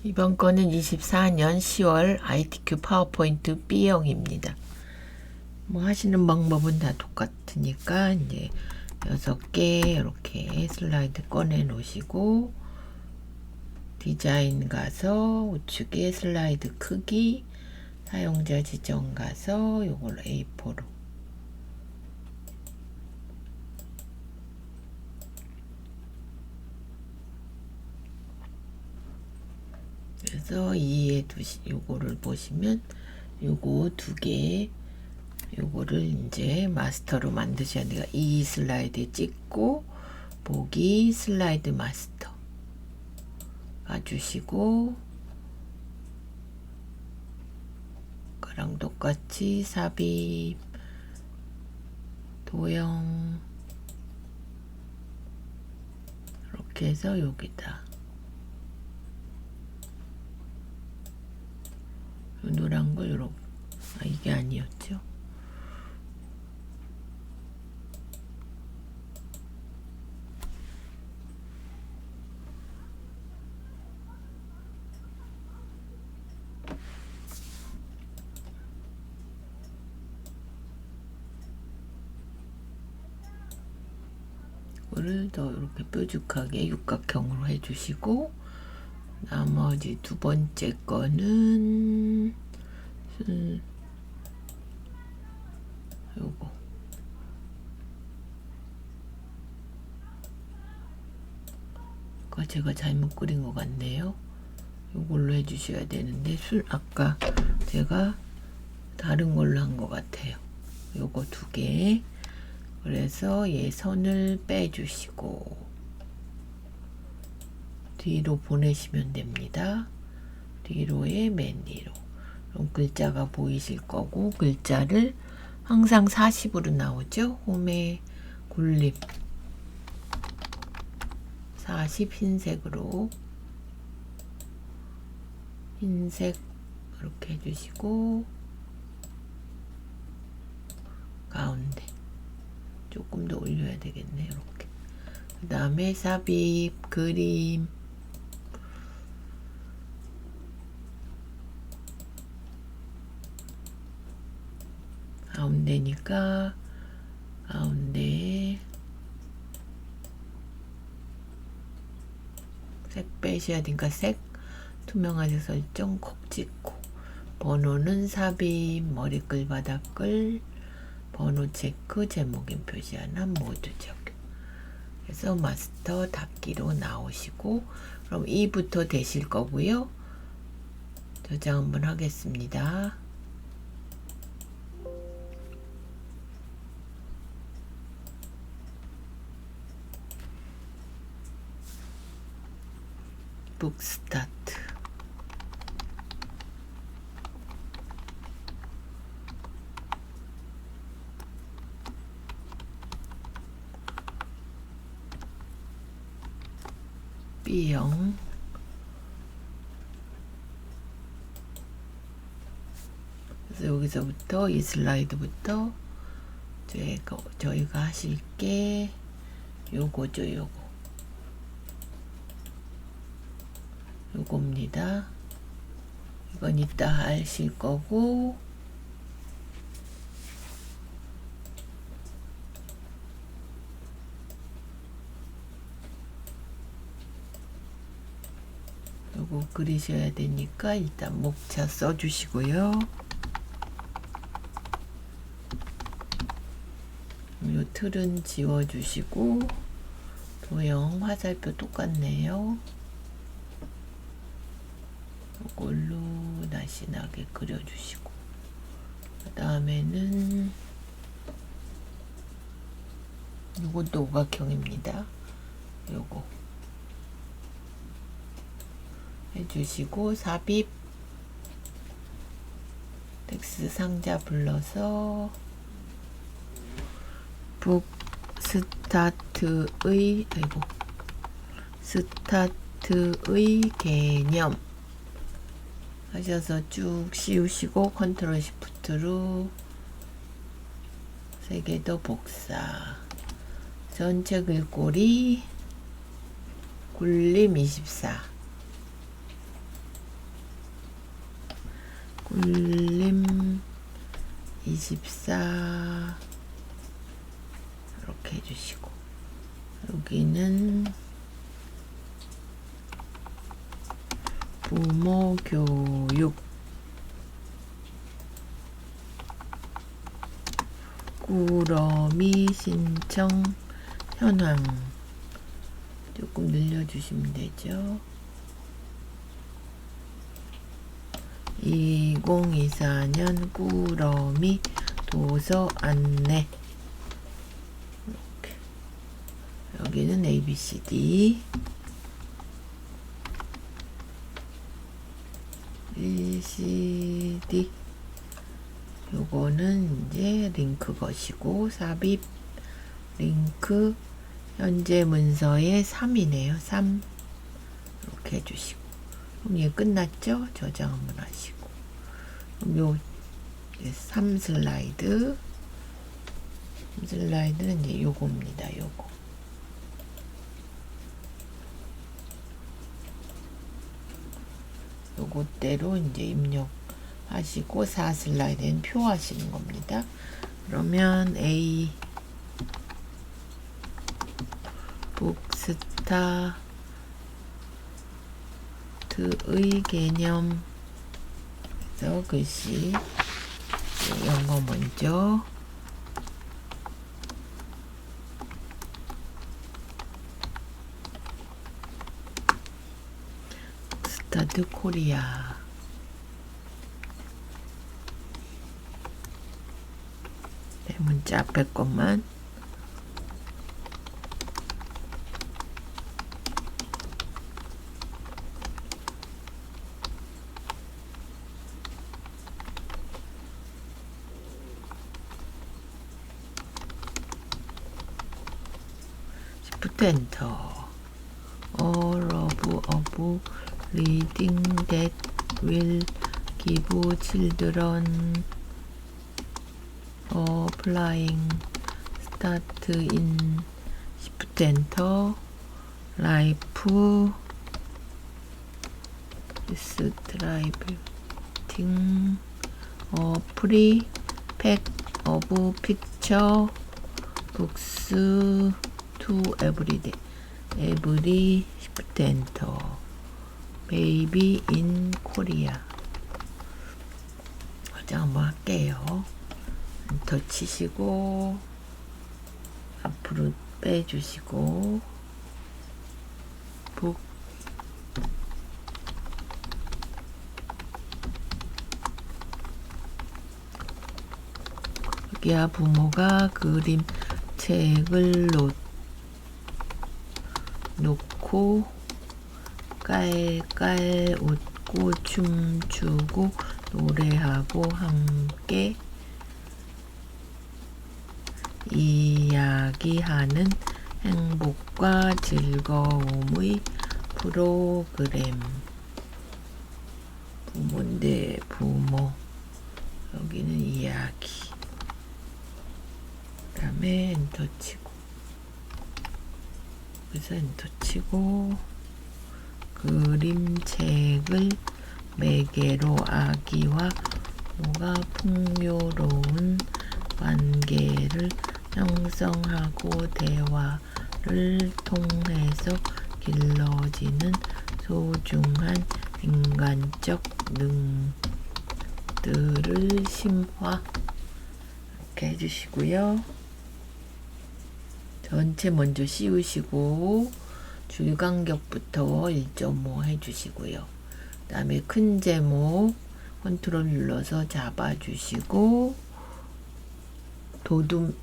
이번 거는 24년 10월 ITQ 파워포인트 B형입니다. 뭐 하시는 방법은 다 똑같으니까 이제 6개 이렇게 슬라이드 꺼내 놓으시고 디자인 가서 우측에 슬라이드 크기 사용자 지정 가서 요걸 A4로 그래서 2에 요거를 보시면 요거 2개 요거를 이제 마스터로 만드셔야 돼요. 이 슬라이드에 찍고 보기 슬라이드 마스터 가주시고 그랑 똑같이 삽입 도형 이렇게 해서 여기다 요 노란 걸 요렇게 이게 아니었죠. 이거를 더 이렇게 뾰족하게 육각형으로 해주시고 나머지 두 번째 거는 요거 이거 제가 잘못 그린 것 같네요. 요걸로 해주셔야 되는데 아까 제가 다른 걸로 한 것 같아요. 요거 2개 그래서 얘 선을 빼주시고 뒤로 보내시면 됩니다. 뒤로에 맨 뒤로. 그럼 글자가 보이실 거고 글자를 항상 40으로 나오죠. 홈에 굴립 40 흰색으로 흰색 이렇게 해주시고 가운데 조금 더 올려야 되겠네. 이렇게 그 다음에 삽입 그림 가운데니까 가운데 색 빼셔야 되니까 색 투명하게 설정 콕 찍고 번호는 삽입 머리글 바닥글 번호 체크 제목인 표시 하나 모두 적용. 그래서 마스터 닫기로 나오시고 그럼 2부터 되실 거고요. 저장 한번 하겠습니다. 북 스타트 B형 그래서 여기서부터 이 슬라이드부터 저희가 하실 게 요거죠. 요겁니다. 이건 이따 하실 거고 요거 그리셔야 되니까 일단 목차 써주시고요. 요 틀은 지워주시고 도형 화살표 똑같네요. 이걸로 날씬하게 그려주시고 그 다음에는 이것도 오각형입니다. 요거 해주시고 삽입 텍스트 상자 불러서 북 스타트의 개념 하셔서 쭉 씌우시고 컨트롤 시프트로 3개 더 복사 전체 글꼴이 굴림 24 굴림 24 이렇게 해주시고, 여기는 부모 교육 꾸러미 신청 현황 조금 늘려주시면 되죠. 2024년 꾸러미 도서 안내. 이렇게. 여기는 ABCD 1CD. 요거는 이제 링크 것이고, 삽입 링크 현재 문서의 3이네요. 3 이렇게 해주시고, 그럼 이게 끝났죠? 저장 한번 하시고, 그럼 요 3 슬라이드, 3 슬라이드는 이제 요겁니다. 요것대로 이제 입력하시고 4 슬라이드는 표하시는 겁니다. 그러면 A 북스타트의 개념, 그래서 글씨 영어 먼저, 스타트 코리아. 네, 문자 앞에 것만. Shift 엔터. All of reading that will give children a flying start in Shift 엔터. Life striving a free pack of picture books to every Shift 엔터. Baby in Korea. 자, 한번 할게요. 엔터 치시고 앞으로 빼주시고, 북 여기야 부모가 그림책을 놓고 깔깔 웃고 춤추고 노래하고 함께 이야기하는 행복과 즐거움의 프로그램. 부모인데 부모, 여기는 이야기. 그 다음에 엔터 치고, 그래서 엔터 치고, 그림책을 매개로 아기와 모가 풍요로운 관계를 형성하고 대화를 통해서 길러지는 소중한 인간적 능들을 심화. 이렇게 해주시고요. 전체 먼저 씌우시고 줄간격부터 1.5 해주시고요. 그 다음에 큰 제목 컨트롤 눌러서 잡아주시고, 도둠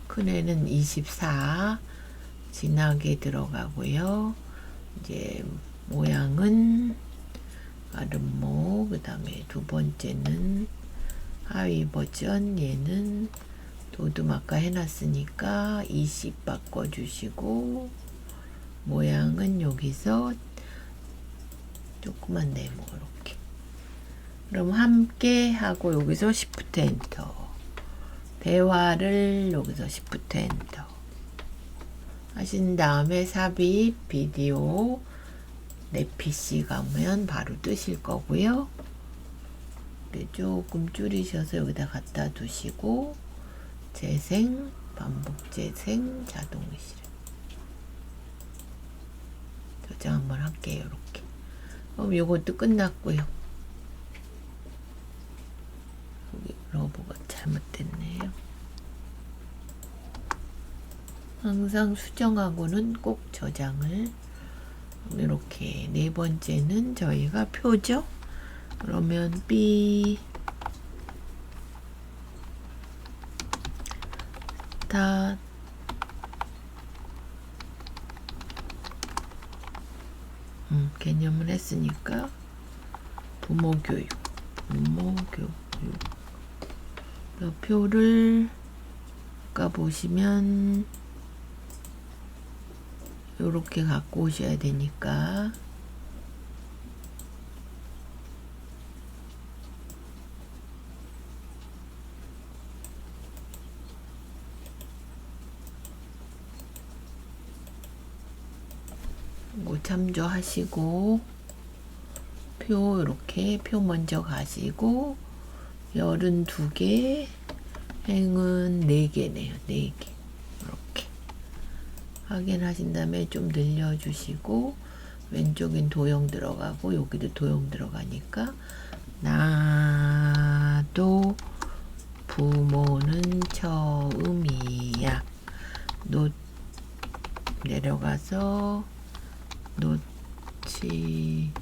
큰 애는 24 진하게 들어가고요. 이제 모양은 아름모, 그 다음에 두 번째는 하위 버전, 얘는 도둠 아까 해놨으니까 20 바꿔주시고, 모양은 여기서 조그만 네모 이렇게. 그럼 함께 하고 여기서 Shift 엔터. 대화를 여기서 Shift 엔터 하신 다음에 삽입 비디오 내 PC 가면 바로 뜨실 거고요. 조금 줄이셔서 여기다 갖다 두시고 재생, 반복 재생, 자동 실행 저장 한번 할게요. 이렇게. 그럼 요것도 끝났고요. 여기 러브가 잘못됐네요. 항상 수정하고는 꼭 저장을. 이렇게 네 번째는 저희가 표죠. 그러면 B 다 개념을 했으니까 부모교육 표를 아까 보시면 요렇게 갖고 오셔야 되니까 뭐 참조하시고 표 이렇게 표 먼저 가시고 열은 2개 행은 4개네요. 4개 이렇게 확인하신 다음에 좀 늘려주시고 왼쪽엔 도형 들어가고 여기도 도형 들어가니까 나도 부모는 처음이야. 노 내려가서 놓지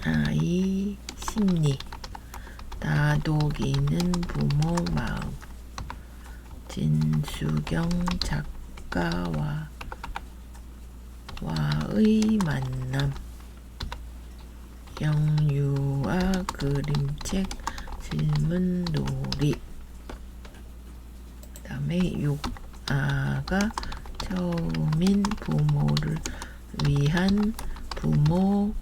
아이 심리 다독이는 부모 마음 진수경 작가와의 만남 영유아 그림책 질문놀이 그 다음에 6아가 처음인 부모를 위한 부모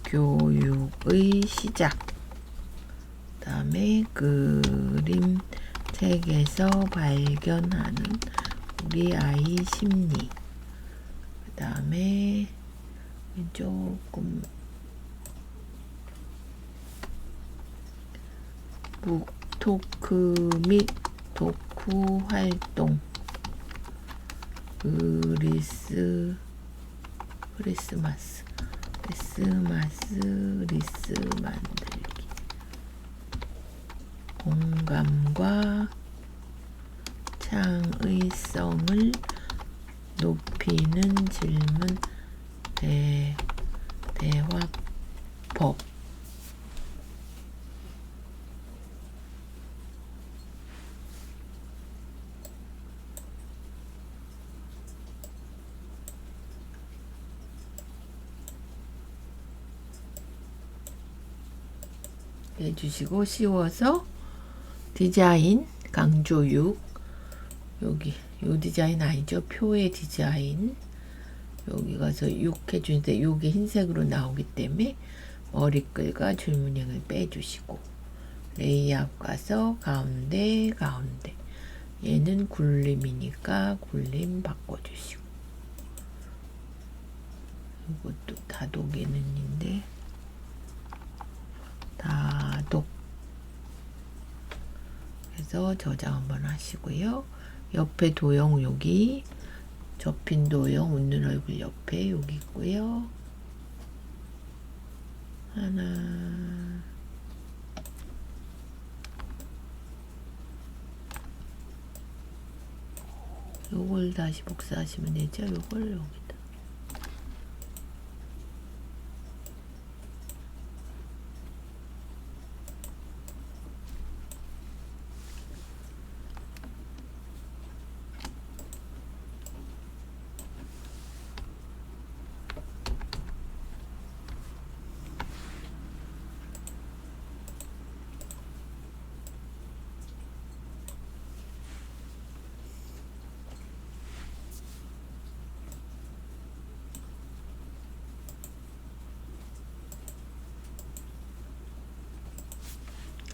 교육의 시작 그 다음에 그림책에서 발견하는 우리 아이 심리 그 다음에 조금 북토크 및 독후 활동 크리스마스 리스 만들기 공감과 창의성을 높이는 질문 대화법 해주시고 쉬워서 디자인 강조 6 여기 요 디자인 아니죠. 표의 디자인 여기 가서 6 해주는데 요게 흰색으로 나오기 때문에 머리글과 줄무늬를 빼주시고 레이아웃 가서 가운데 얘는 굴림이니까 굴림 바꿔주시고 이것도 다독이는인데 다독 해서 저장 한번 하시고요. 옆에 도형 여기 접힌 도형 웃는 얼굴 옆에 여기 있고요. 하나 요걸 다시 복사하시면 되죠. 요걸 여기다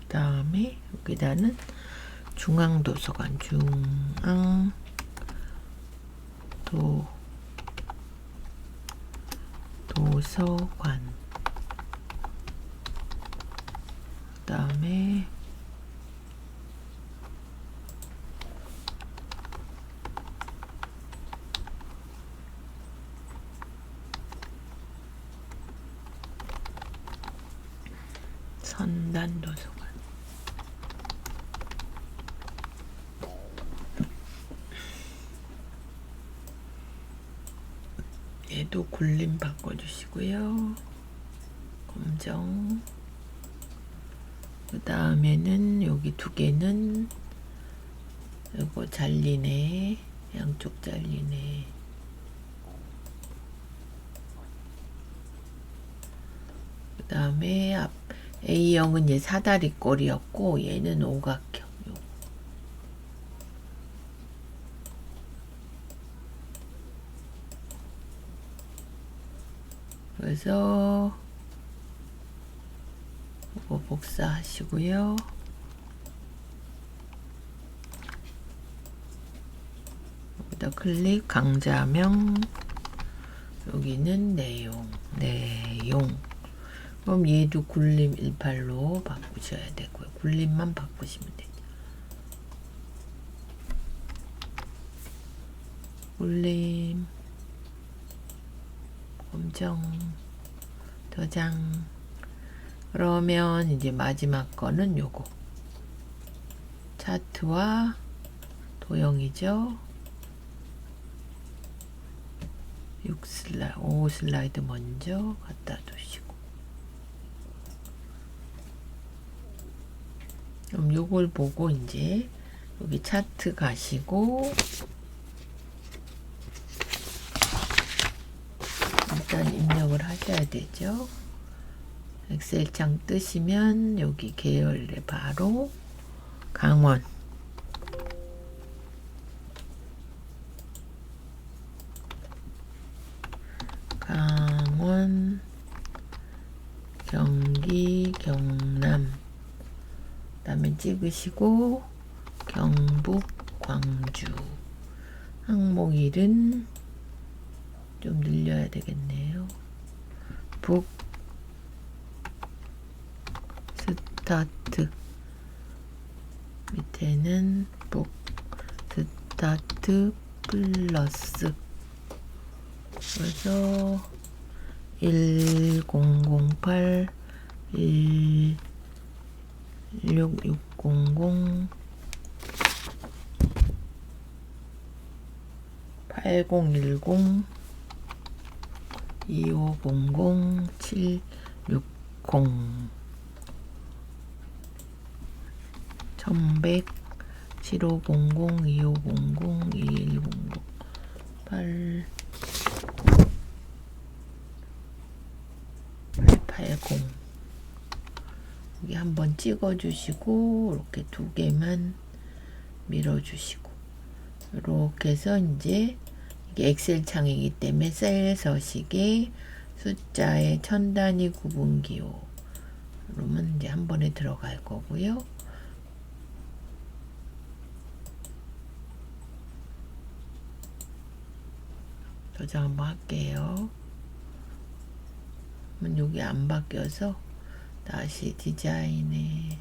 다음에 여기다는 중앙도서관 중앙도서관 도서관. 그 다음에 선단 도서관. 얘도 굴림 바꿔주시고요. 검정. 그 다음에는 여기 두 개는 이거 잘리네. 양쪽 잘리네. 그 다음에 앞 A형은 얘 사다리 꼴이었고 얘는 오각형. 그래서 이거 복사하시고요. 여기다 클릭, 강자명. 여기는 내용. 그럼 얘도 굴림 18로 바꾸셔야 되고요. 굴림만 바꾸시면 되죠. 굴림, 검정, 저장. 그러면 이제 마지막 거는 요거. 차트와 도형이죠. 5 슬라이드 먼저 갖다 두시고. 그럼 요걸 보고 이제 여기 차트 가시고 일단 입력을 하셔야 되죠. 엑셀 창 뜨시면 여기 계열에 바로 강원, 경기, 경남, 그 다음에 찍으시고 경북, 광주. 항목일은 좀 늘려야 되겠네요. 북 스타트, 밑에는 북 스타트 플러스. 그래서 1008 16600 8010 2500 760 1100 7500 2500 2100 880. 여기 한번 찍어주시고 이렇게 두 개만 밀어주시고 이렇게 해서 이제 이게 엑셀 창이기 때문에 셀 서식에 숫자의 천 단위 구분기호 그러면 이제 한 번에 들어갈 거고요. 저장 한번 할게요. 그러면 여기 안 바뀌어서 다시 디자인에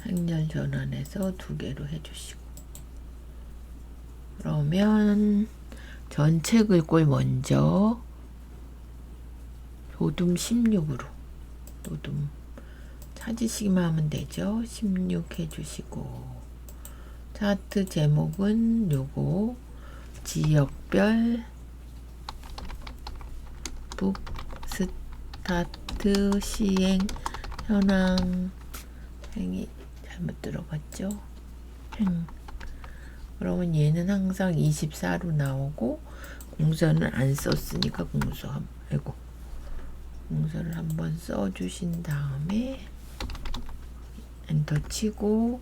행렬 전환해서 두 개로 해주시고 그러면 전체 글꼴 먼저 도둠 16으로 도둠 찾으시기만 하면 되죠. 16 해주시고 차트 제목은 요거 지역별 북 스타트 시행 현황 행이 잘못 들어갔죠. 그러면 얘는 항상 24로 나오고 공서는 안 썼으니까 공서를 한번 써주신 다음에 엔터 치고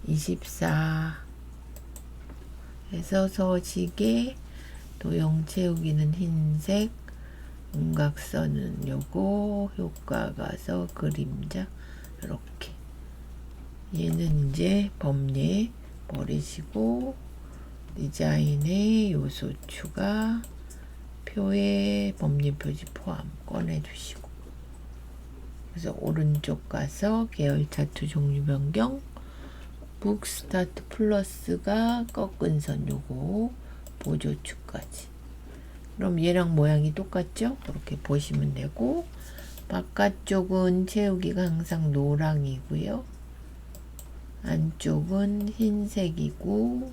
24 해서 서식에 도형 채우기는 흰색, 윤곽선은 요거, 효과 가서 그림자 이렇게. 얘는 이제 범례 버리시고 디자인의 요소 추가, 표에 법리 표지 포함 꺼내주시고, 그래서 오른쪽 가서 계열 차트 종류 변경, 북 스타트 플러스가 꺾은 선 요거 보조축까지. 그럼 얘랑 모양이 똑같죠? 그렇게 보시면 되고, 바깥쪽은 채우기가 항상 노랑이고요. 안쪽은 흰색이고,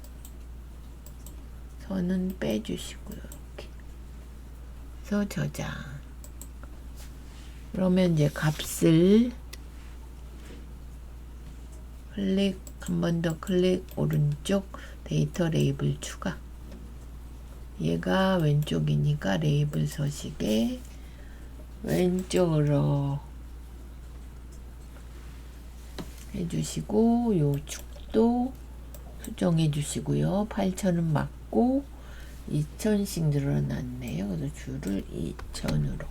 선은 빼주시고요. 이렇게. 그래서 저장. 그러면 이제 값을 클릭, 한 번 더 클릭, 오른쪽 데이터 레이블 추가. 얘가 왼쪽이니까 레이블 서식에 왼쪽으로 해주시고, 요 축도 수정해 주시고요. 8,000은 맞고 2,000씩 늘어났네요. 그래서 줄을 2,000으로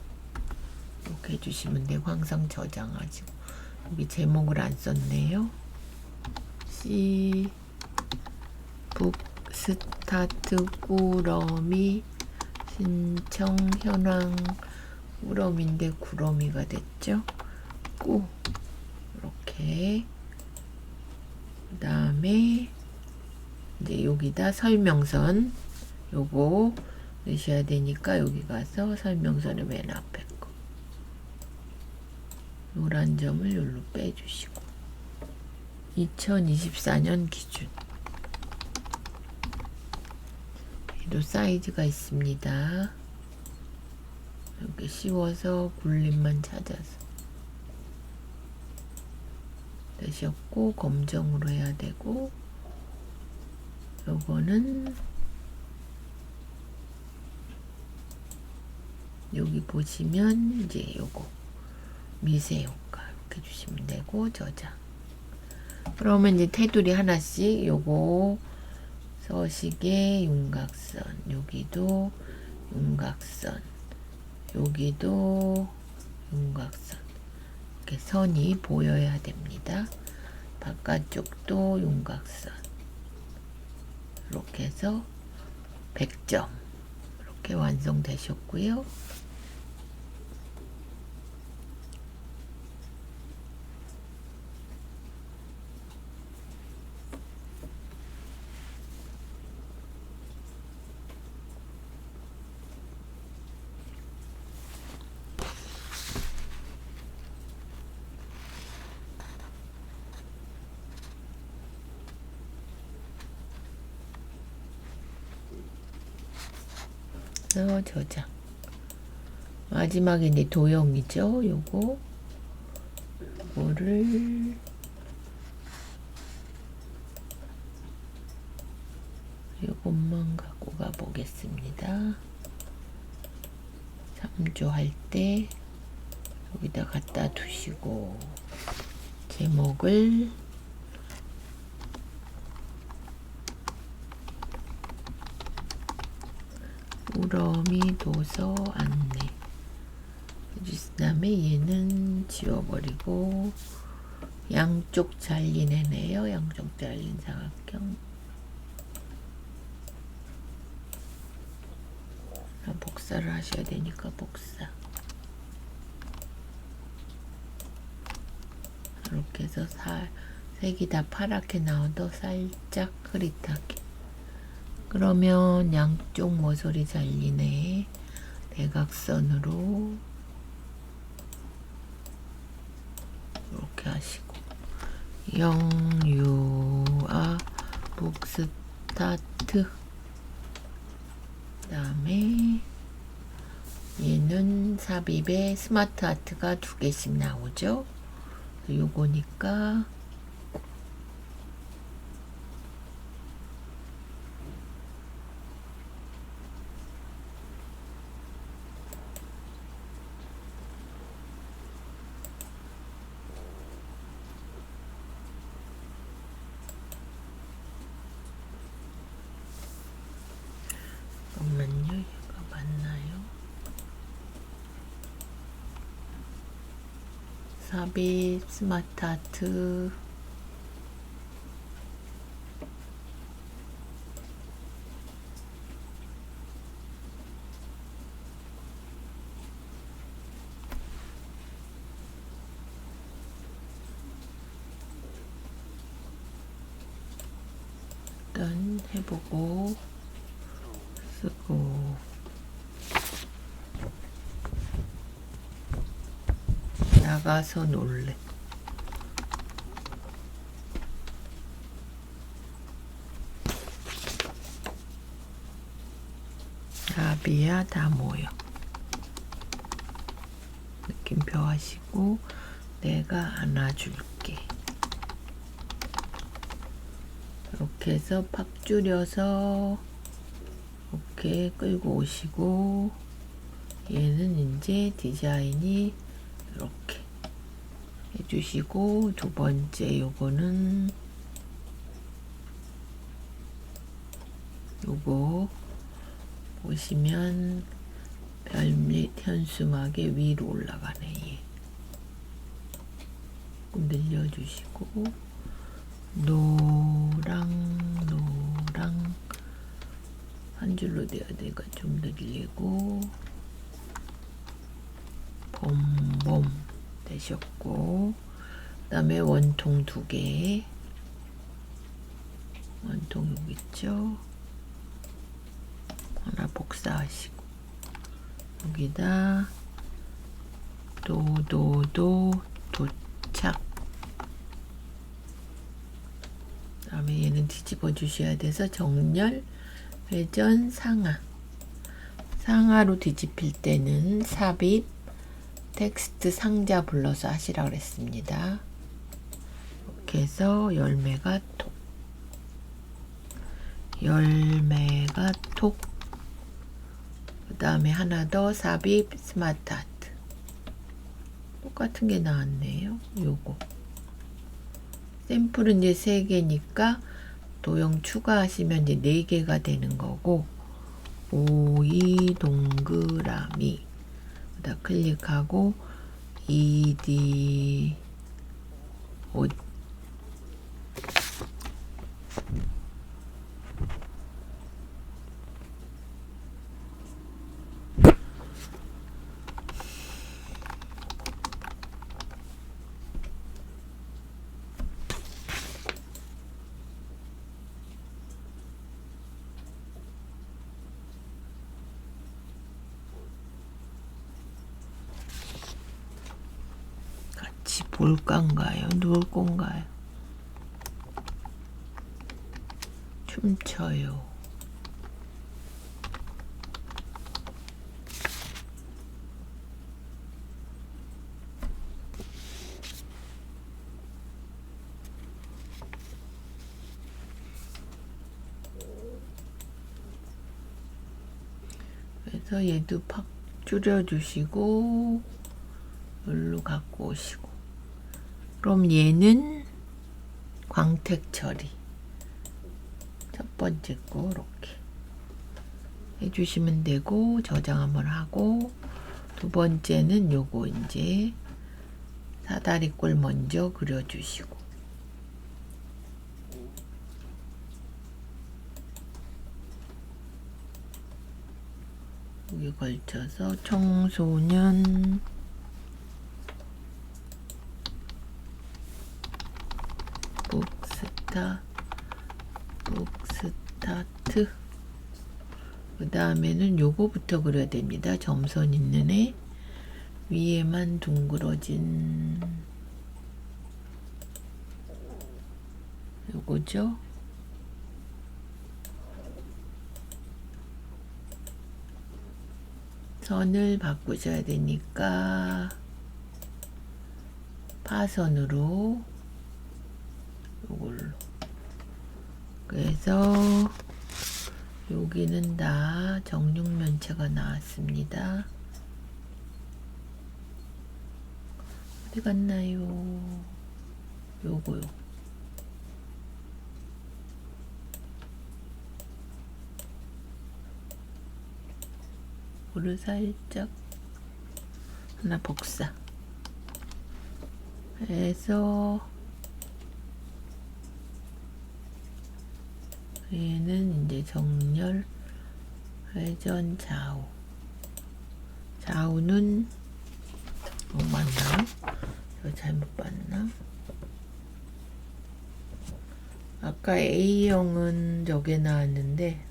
이렇게 해주시면 되고, 항상 저장하시고. 여기 제목을 안 썼네요. C 북 스타트 꾸러미 신청 현황 꾸러미인데 구러미가 됐죠. 꾸 이렇게. 그 다음에 이제 여기다 설명선 요거 넣으셔야 되니까 여기 가서 설명선의 맨 앞에 거 노란 점을 여기로 빼주시고, 2024년 기준. 얘도 사이즈가 있습니다. 이렇게 씌워서 굴림만 찾아서 되셨고, 검정으로 해야 되고, 요거는 여기 보시면 이제 요거 미세 효과 이렇게 주시면 되고, 저장. 그러면 이제 테두리 하나씩 요거 서식에 윤곽선, 여기도 윤곽선, 여기도 윤곽선, 이렇게 선이 보여야 됩니다. 바깥쪽도 윤곽선. 이렇게 해서 100점 이렇게 완성되셨고요. 저장. 마지막에 이제 도형이죠. 요거를 요것만 갖고 가 보겠습니다. 참조할 때 여기다 갖다 두시고, 제목을 꾸러미 도서 안내. 그 다음에 얘는 지워버리고, 양쪽 잘린 애네요. 양쪽 잘린 사각형. 복사를 하셔야 되니까 복사. 이렇게 해서 색이 다 파랗게 나와도 살짝 흐릿하게. 그러면 양쪽 모서리 잘리네. 대각선으로 이렇게 하시고, 영유아 북스타트. 그 다음에 얘는 삽입에 스마트 아트가 2개씩 나오죠. 요거니까 잠깐만요. 얘가 맞나요? 삽입, 스마트 아트, 일단 해보고 쓰고 나가서 놀래. 나비야 다 모여. 느낌표 하시고 내가 안아줄게. 이렇게 해서 팍 줄여서 이렇게 끌고 오시고 얘는 이제 디자인이 이렇게 해주시고 두 번째 요거는 요거 보시면 별빛 현수막에 위로 올라가네. 얘. 늘려주시고 노랑 한 줄로 돼야 되니까 좀 늘리고 봄 되셨고 그 다음에 원통 2개 원통 여기 있죠. 하나 복사하시고 여기다 도착. 그 다음에 얘는 뒤집어 주셔야 돼서 정렬 회전 상하로 뒤집힐 때는 삽입 텍스트 상자 불러서 하시라고 그랬습니다. 이렇게 해서 열매가 톡. 그 다음에 하나 더 삽입 스마트 아트. 똑같은 게 나왔네요. 요거. 샘플은 이제 3개니까 도형 추가하시면 이제 4개가 되는 거고, 오이 동그라미. 다 클릭하고, ED, 같이 볼 건가요? 누울 건가요? 춤춰요. 그래서 얘도 팍 줄여주시고 여기로 갖고 오시고, 그럼 얘는 광택 처리 첫 번째 거 이렇게 해주시면 되고, 저장 한번 하고, 두 번째는 요거 이제 사다리꼴 먼저 그려주시고, 여기 걸쳐서 청소년 북스타트. 그 다음에는 요거부터 그려야 됩니다. 점선 있는 애 위에만 둥그러진 요거죠. 선을 바꾸셔야 되니까 파선으로 요걸로. 그래서 여기는 다 정육면체가 나왔습니다. 어디 갔나요? 요거요. 요거를 살짝 하나 복사. 해서 얘는 이제 정렬, 회전, 좌우. 좌우는 맞나? 이거 잘못 봤나? 아까 A형은 저게 나왔는데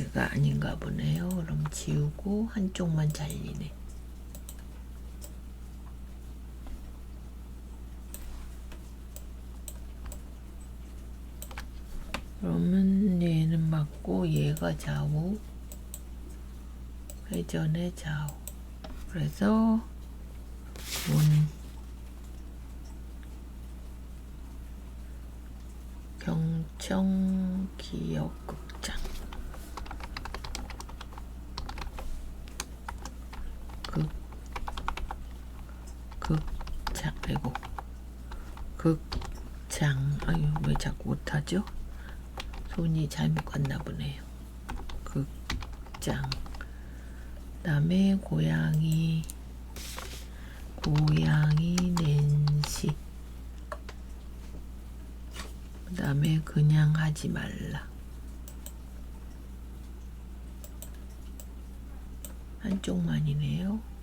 얘가 아닌가 보네요. 그럼 지우고 한쪽만 잘리네. 그러면 얘는 맞고 얘가 좌우, 회전의 좌우. 그래서 경청 기억극장. 극장, 아이고, 극장. 아유, 왜 자꾸 못하죠? 손이 잘못 갔나 보네요. 극장. 그다음에 고양이 낸시. 그다음에 그냥 하지 말라. 한쪽만이네요.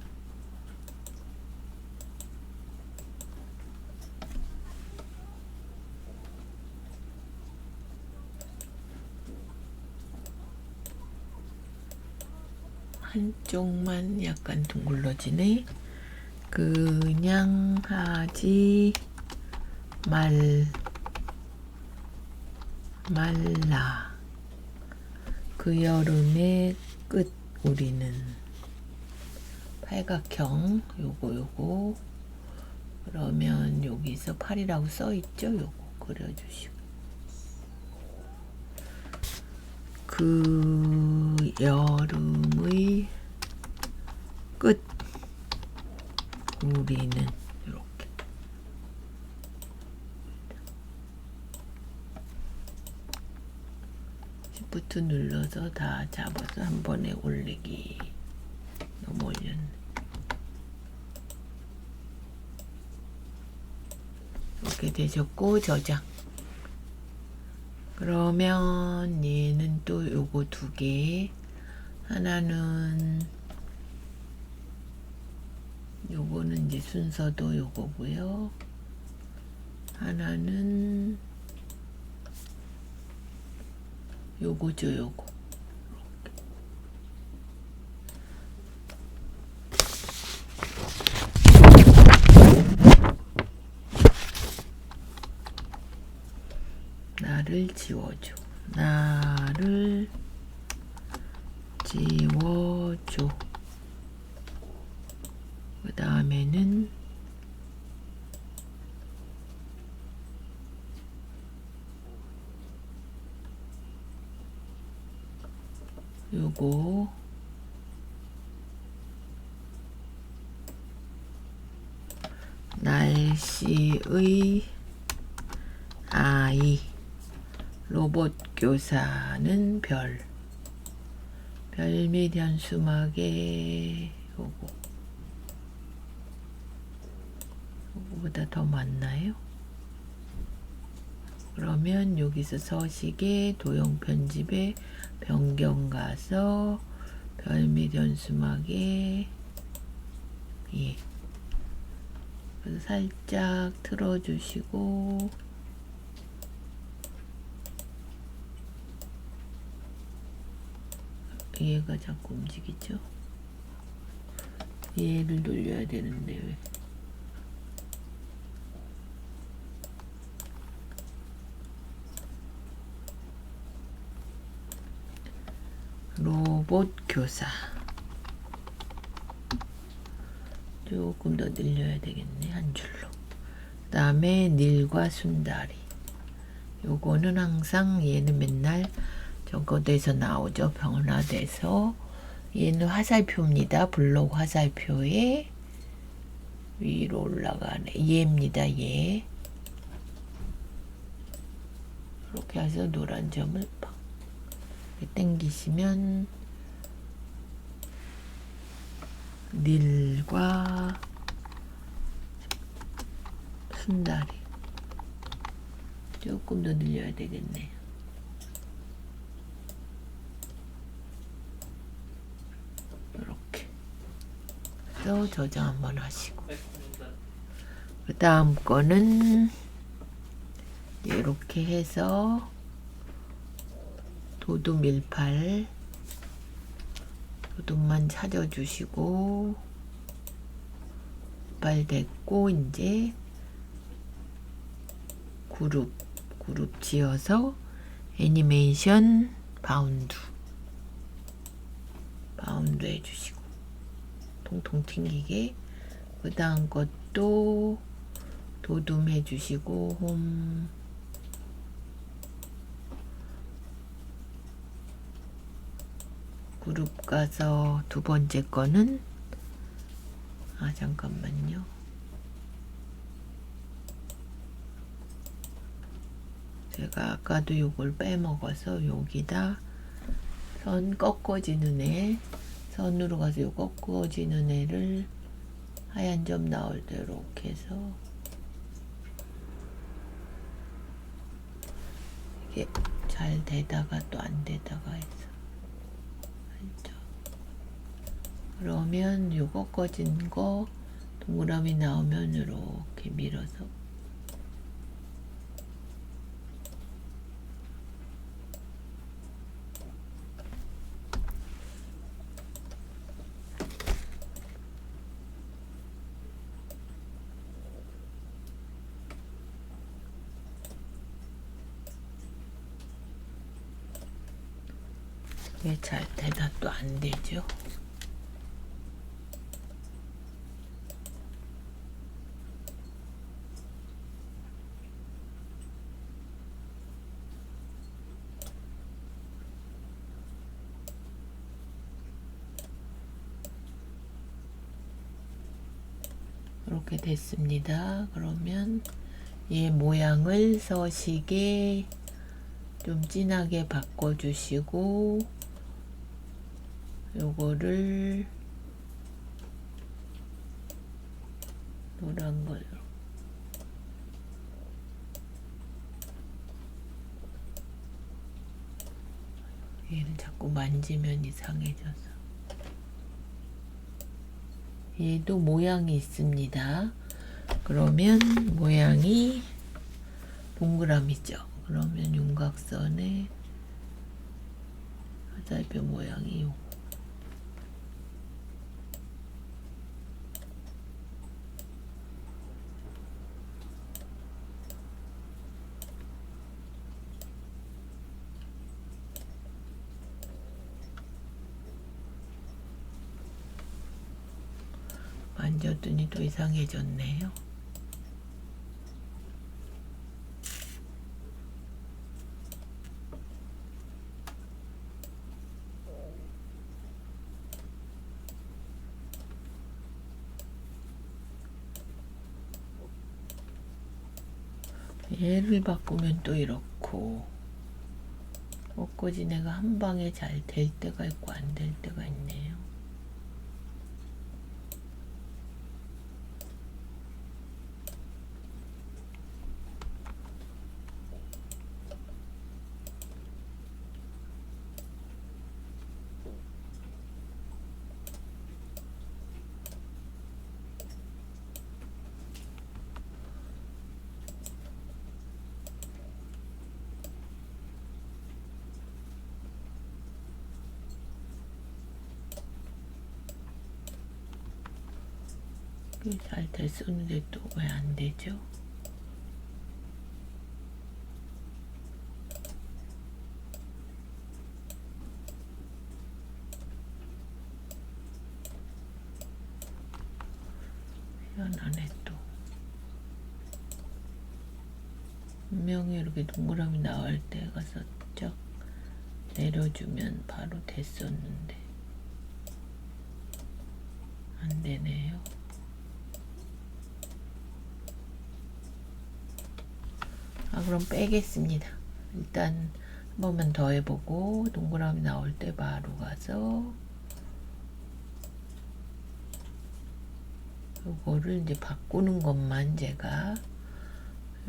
한쪽만 약간 둥글러지네. 그냥 하지 말라. 그 여름의 끝. 우리는 팔각형 요거 그러면 여기서 8이라고 써있죠. 요거 그려주시고 그 여름의 끝. 우리는 이렇게 Shift 눌러서 다 잡아서 한 번에 올리기. 너무 올렸네. 이렇게 되셨고 저장. 그러면 얘는 또 요거 2개. 하나는 요거는 이제 순서도 요거고요. 하나는 요거죠, 요거. 나를 지워줘. 나를 지워줘. 그 다음에는 요거 날씨의 아이. 로봇 교사는 별 및 현수막에 요거보다 더 많나요? 그러면 여기서 서식에 도형 편집에 변경 가서 별 및 현수막에 예. 그래서 살짝 틀어주시고 얘가 자꾸 움직이죠. 얘를 돌려야 되는데 왜? 로봇 교사 조금 더 늘려야 되겠네. 한 줄로. 그 다음에 닐과 순다리. 요거는 항상 얘는 맨날 저거에서 나오죠. 변화돼서 얘는 화살표입니다. 블록 화살표에 위로 올라가네. 얘입니다. 얘. 이렇게 해서 노란 점을 팍 당기시면 닐과 순다리 조금 더 늘려야 되겠네요. 이렇게 해서 저장 한번 하시고, 그 다음 거는 이렇게 해서 도두 밀팔 도둠만 찾아주시고, 밀팔 됐고 이제 그룹 지어서 애니메이션 바운드 해주시고 통통 튕기게. 그 다음 것도 도둠 해주시고 홈 그룹 가서 두 번째 거는 잠깐만요. 제가 아까도 요걸 빼먹어서 여기다 선 꺾어지는 애, 선으로 가서 요 꺾어지는 애를 하얀 점 나올 때 이렇게 해서 이게 잘 되다가 또 안 되다가 해서 그러면 요 꺾어진 거 동그라미 나오면 이렇게 밀어서 이게 잘 되다 또 안 되죠. 이렇게 됐습니다. 그러면 얘 모양을 서식에 좀 진하게 바꿔주시고, 요거를 노란 걸로 얘는 자꾸 만지면 이상해져서. 얘도 모양이 있습니다. 그러면 모양이 동그라미죠. 그러면 윤곽선에 화살표 모양이 요거. 만졌더니 또 이상해졌네요. 얘를 바꾸면 또 이렇고, 꺾어진 애가 한 방에 잘 될 때가 있고 안 될 때가 있네요. 잘 됐었는데 또 왜 안 되죠? 희한하네 또. 분명히 이렇게 동그라미 나올 때 가서 쫙 내려주면 바로 됐었는데 안 되네요. 그럼 빼겠습니다. 일단 한 번만 더 해보고 동그라미 나올 때 바로 가서 요거를 이제 바꾸는 것만 제가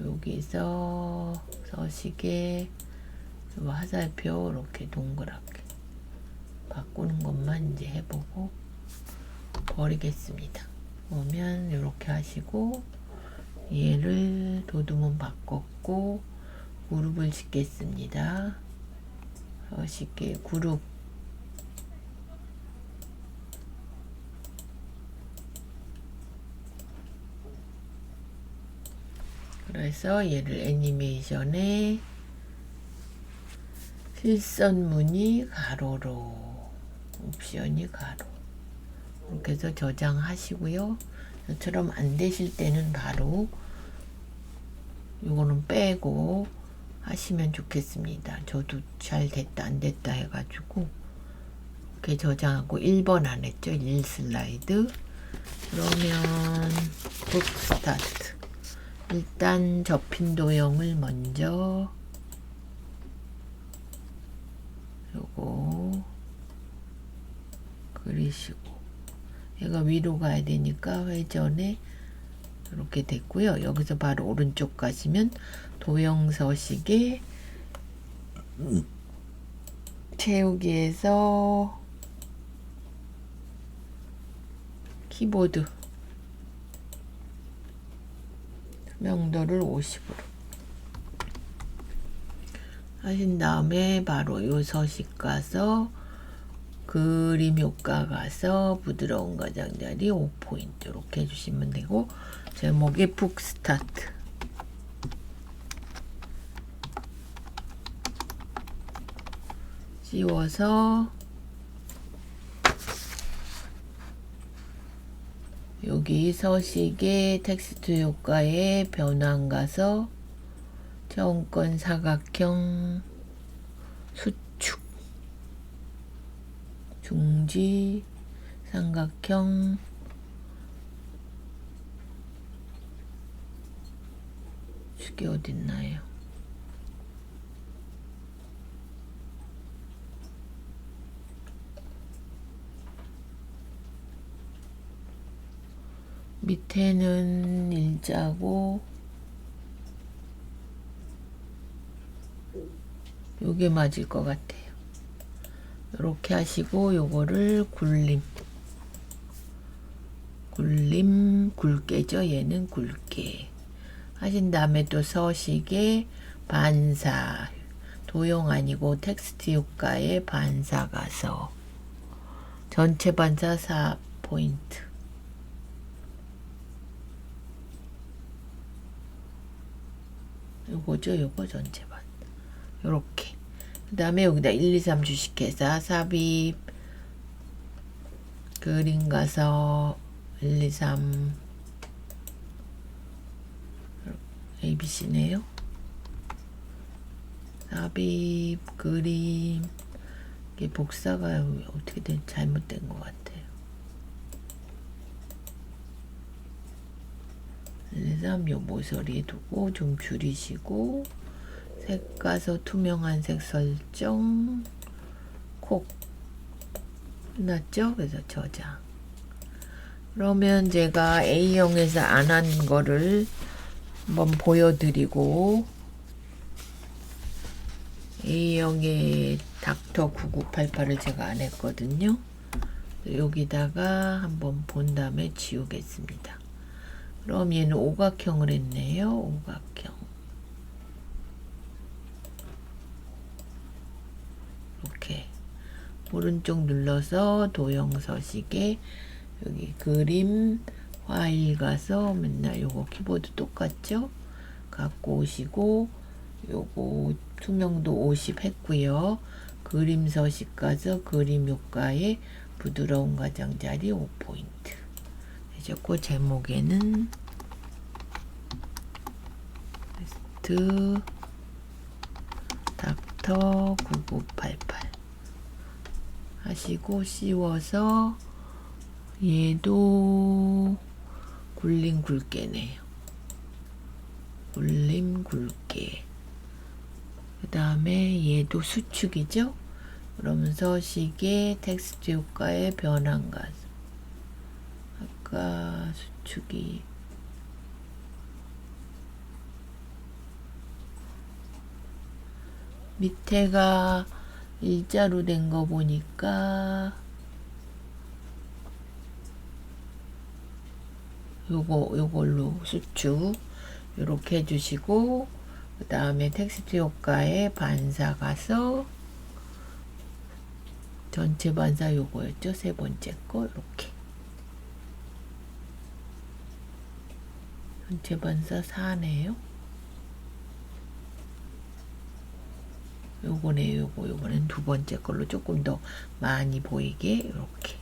여기서 서식에 화살표 이렇게 동그랗게 바꾸는 것만 이제 해보고 버리겠습니다. 보면 이렇게 하시고 얘를 도두문 바꿨고 그룹을 짓겠습니다. 서식에 그룹 그래서 얘를 애니메이션에 실선무늬 가로로 옵션이 가로 이렇게 해서 저장하시고요. 저처럼 안 되실 때는 바로 요거는 빼고 하시면 좋겠습니다. 저도 잘 됐다 안 됐다 해가지고 이렇게 저장하고 1번 안 했죠. 1 슬라이드. 그러면 북 스타트. 일단 접힌 도형을 먼저 요거 그리시고 얘가 위로 가야 되니까 회전에 이렇게 됐고요. 여기서 바로 오른쪽 가시면 도형 서식에 채우기에서 키보드 투명도를 50으로 하신 다음에 바로 요 서식 가서 그림 효과 가서 부드러운 가장자리 5포인트 이렇게 해주시면 되고 제목이 북 스타트 씌워서 여기 서식의 텍스트 효과에 변환 가서 처음 건 사각형 수축 중지 삼각형 축이 어딨나요? 밑에는 일자고 요게 맞을 것 같아요. 이렇게 하시고 요거를 굴림 굵게죠. 얘는 굵게 하신 다음에 또 서식에 반사 도형 아니고 텍스트 효과에 반사 가서 전체 반사 4포인트 요거죠. 요거 전체 반사 요렇게 그 다음에 여기다 1, 2, 3 주식회사 삽입 그림 가서 1, 2, 3 ABC네요. 삽입 그림 이게 복사가 어떻게 된 잘못된 것 같아요. 1, 2, 3 요 모서리에 두고 좀 줄이시고 색 가서 투명한 색 설정 콕 끝났죠? 그래서 저장. 그러면 제가 A형에서 안 한 거를 한번 보여드리고 A형의 닥터 9988을 제가 안 했거든요. 여기다가 한번 본 다음에 지우겠습니다. 그럼 얘는 오각형을 했네요. 오각형. 이렇게 오른쪽 눌러서 도형 서식에 여기 그림 파일 가서 맨날 요거 키보드 똑같죠? 갖고 오시고 요거 투명도 50 했고요. 그림 서식 가서 그림 효과에 부드러운 가장자리 5포인트 해줬고 제목에는 베스트 닥터 9988 하시고 씌워서 얘도 굴림 굵게네요. 굴림 굵게. 그 다음에 얘도 수축이죠. 그러면서 시계 텍스트 효과에 변환 가서 아까 수축이 밑에가 일자로 된 거 보니까 요걸로 수축 요렇게 해주시고, 그 다음에 텍스트 효과에 반사 가서 전체 반사 요거였죠. 세 번째 거 이렇게 전체 반사 4네요. 요거네요. 요거는 두 번째 걸로 조금 더 많이 보이게 이렇게.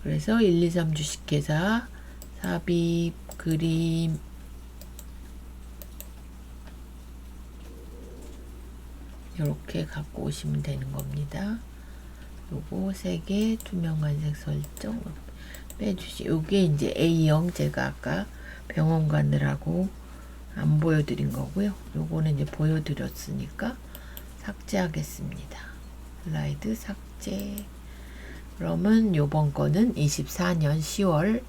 그래서 1, 2, 3 주식회사 삽입 그림 이렇게 갖고 오시면 되는 겁니다. 요거 3개 투명간색 설정 요게 이제 A형 제가 아까 병원 가느라고 안 보여드린 거고요. 요거는 이제 보여드렸으니까 삭제하겠습니다. 슬라이드 삭제. 그러면 요번 거는 24년 10월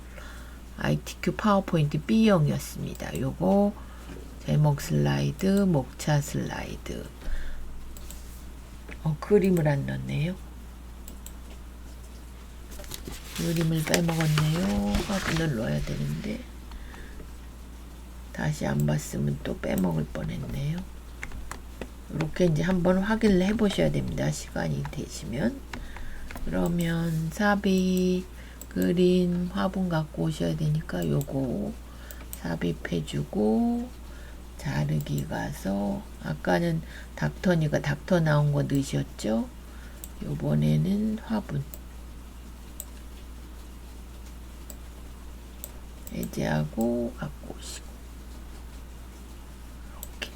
ITQ 파워포인트 B형이었습니다. 요거 제목 슬라이드, 목차 슬라이드. 그림을 안 넣었네요. 그림을 빼먹었네요. 화분을 넣어야 되는데 다시 안 봤으면 또 빼먹을 뻔했네요. 이렇게 이제 한번 확인을 해 보셔야 됩니다. 시간이 되시면. 그러면 삽입 그림 화분 갖고 오셔야 되니까 요거 삽입해 주고, 자르기 가서 아까는 닥터니까 닥터 나온 거 넣으셨죠? 요번에는 화분 해제하고 갖고 오시고 이렇게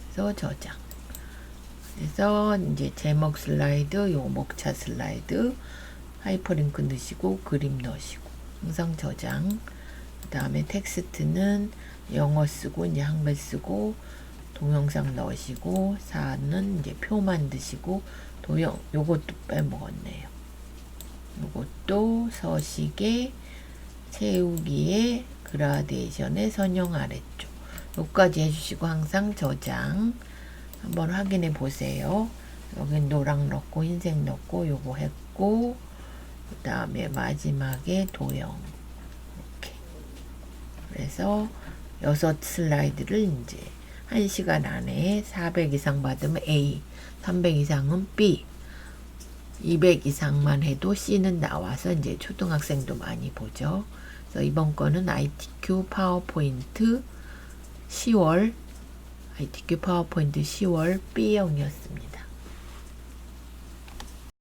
해서 저장. 그래서 이제 제목 슬라이드, 요 목차 슬라이드 하이퍼링크 넣으시고 그림 넣으시고 항상 저장. 그 다음에 텍스트는 영어 쓰고 이제 한글 쓰고 동영상 넣으시고, 4는 이제 표 만드시고, 요것도 빼먹었네요. 요것도 서식에 채우기에 그라데이션의 선형 아래쪽 요까지 해주시고 항상 저장 한번 확인해 보세요. 여기 노랑 넣고 흰색 넣고 요거 했고, 그 다음에 마지막에 도형 이렇게. 그래서 6 슬라이드를 이제 1시간 안에 400 이상 받으면 A, 300 이상은 B, 200 이상만 해도 C는 나와서 이제 초등학생도 많이 보죠. 그래서 이번 거는 ITQ 파워포인트 10월 B형이었습니다.